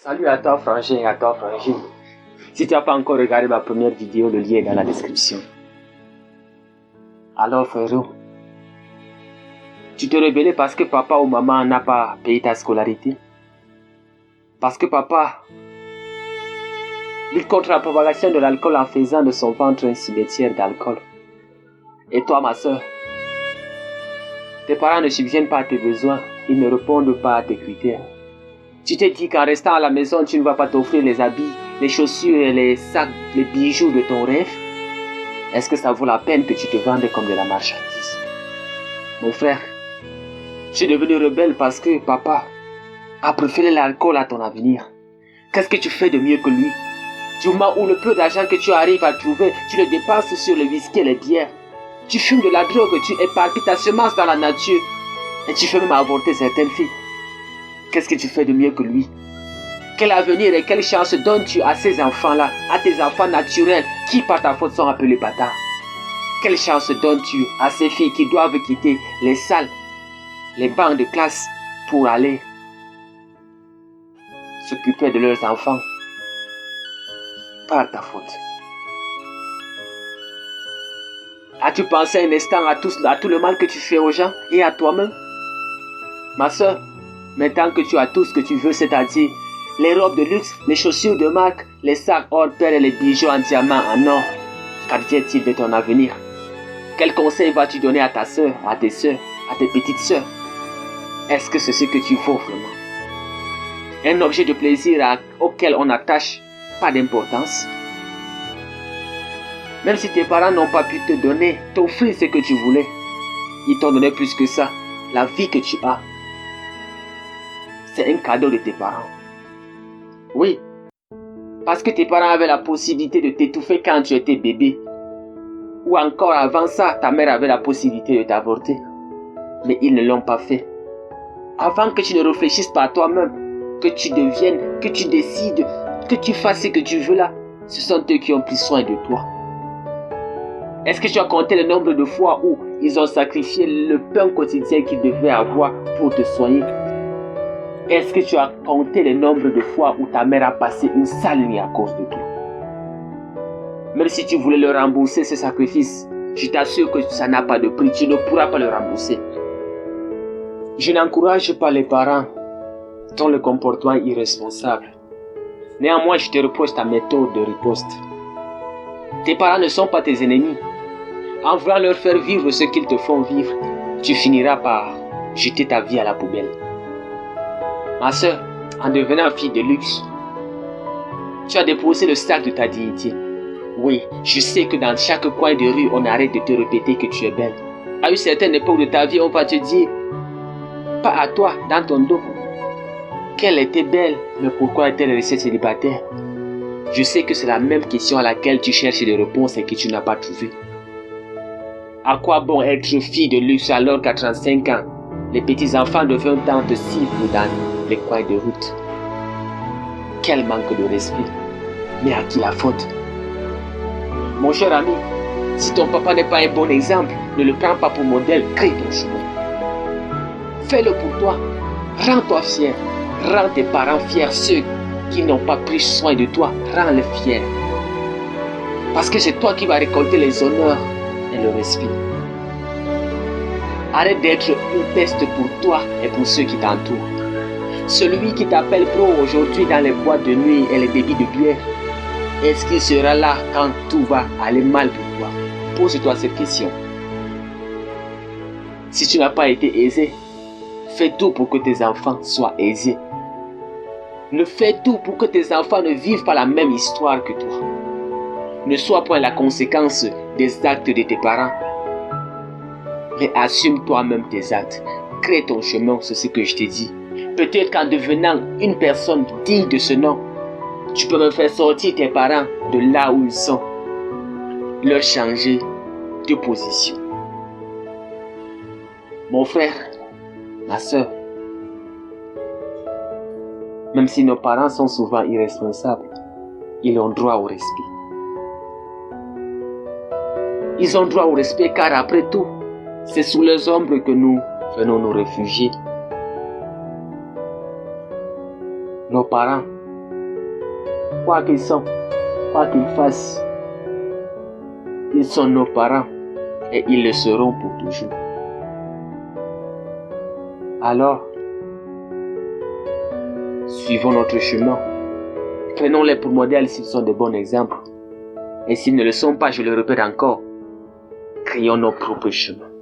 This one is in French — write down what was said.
Salut à toi frangin et à toi frangine. Si tu n'as pas encore regardé ma première vidéo, le lien est dans la description. Alors frérot, tu te rebellais parce que papa ou maman n'a pas payé ta scolarité? Parce que papa lutte contre la propagation de l'alcool en faisant de son ventre un cimetière d'alcool. Et toi ma soeur, tes parents ne subviennent pas à tes besoins, ils ne répondent pas à tes critères. Tu t'es dit qu'en restant à la maison, tu ne vas pas t'offrir les habits, les chaussures et les sacs, les bijoux de ton rêve? Est-ce que ça vaut la peine que tu te vendes comme de la marchandise? Mon frère, tu es devenu rebelle parce que papa a préféré l'alcool à ton avenir. Qu'est-ce que tu fais de mieux que lui? Du moment où le peu d'argent que tu arrives à trouver, tu le dépenses sur le whisky et les bières. Tu fumes de la drogue, tu éparpilles ta semence dans la nature et tu fais même avorter certaines filles. Qu'est-ce que tu fais de mieux que lui? Quel avenir et quelle chance donnes-tu à ces enfants-là, à tes enfants naturels qui par ta faute sont appelés bâtards? Quelle chance donnes-tu à ces filles qui doivent quitter les salles, les bancs de classe pour aller s'occuper de leurs enfants par ta faute? As-tu pensé un instant à tout le mal que tu fais aux gens et à toi-même? Ma soeur, maintenant que tu as tout ce que tu veux, c'est-à-dire les robes de luxe, les chaussures de marque, les sacs hors pair et les bijoux en diamant, en or, qu'advient-il de ton avenir? Quel conseil vas-tu donner à ta soeur, à tes soeurs, à tes petites soeurs? Est-ce que c'est ce que tu vaux vraiment? Un objet de plaisir auquel on n'attache pas d'importance? Même si tes parents n'ont pas pu te donner, t'offrir ce que tu voulais, ils t'ont donné plus que ça, la vie que tu as. C'est un cadeau de tes parents. Oui, parce que tes parents avaient la possibilité de t'étouffer quand tu étais bébé. Ou encore avant ça, ta mère avait la possibilité de t'avorter. Mais ils ne l'ont pas fait. Avant que tu ne réfléchisses par toi-même, que tu deviennes, que tu décides, que tu fasses ce que tu veux là, ce sont eux qui ont pris soin de toi. Est-ce que tu as compté le nombre de fois où ils ont sacrifié le pain quotidien qu'ils devaient avoir pour te soigner? Est-ce que tu as compté le nombre de fois où ta mère a passé une sale nuit à cause de toi? Même si tu voulais leur rembourser ce sacrifice, je t'assure que ça n'a pas de prix, tu ne pourras pas le rembourser. Je n'encourage pas les parents dont le comportement est irresponsable. Néanmoins, je te reproche ta méthode de riposte. Tes parents ne sont pas tes ennemis. En voulant leur faire vivre ce qu'ils te font vivre, tu finiras par jeter ta vie à la poubelle. Ma soeur, en devenant fille de luxe, tu as déposé le sac de ta dignité. Oui, je sais que dans chaque coin de rue, on arrête de te répéter que tu es belle. À une certaine époque de ta vie, on va te dire, pas à toi, dans ton dos, qu'elle était belle, mais pourquoi est-elle restée célibataire? Je sais que c'est la même question à laquelle tu cherches des réponses et que tu n'as pas trouvé. À quoi bon être fille de luxe alors qu'à 35 ans, les petits-enfants de 20 ans te ciblent dans les coins de route? Quel manque de respect. Mais à qui la faute? Mon cher ami, si ton papa n'est pas un bon exemple, ne le prends pas pour modèle, crée ton chemin. Fais-le pour toi. Rends-toi fier. Rends tes parents fiers, ceux qui n'ont pas pris soin de toi. Rends-les fiers. Parce que c'est toi qui vas récolter les honneurs et le respect. Arrête d'être une peste pour toi et pour ceux qui t'entourent. Celui qui t'appelle pro aujourd'hui dans les boîtes de nuit et les débits de bière, est-ce qu'il sera là quand tout va aller mal pour toi? Pose-toi cette question. Si tu n'as pas été aisé, fais tout pour que tes enfants soient aisés. Ne fais tout pour que tes enfants ne vivent pas la même histoire que toi. Ne sois point la conséquence des actes de tes parents, mais assume toi-même tes actes. Crée ton chemin, c'est ce que je t'ai dit. Peut-être qu'en devenant une personne digne de ce nom, tu peux me faire sortir tes parents de là où ils sont, leur changer de position. Mon frère, ma soeur, même si nos parents sont souvent irresponsables, ils ont droit au respect. Ils ont droit au respect car après tout, c'est sous leurs ombres que nous venons nous réfugier. Nos parents Quoi qu'ils sont, quoi qu'ils fassent, ils sont nos parents et ils le seront pour toujours. Alors, suivons notre chemin. Prenons-les pour modèles s'ils sont de bons exemples. Et s'ils ne le sont pas, je le répète encore, créons nos propres chemins.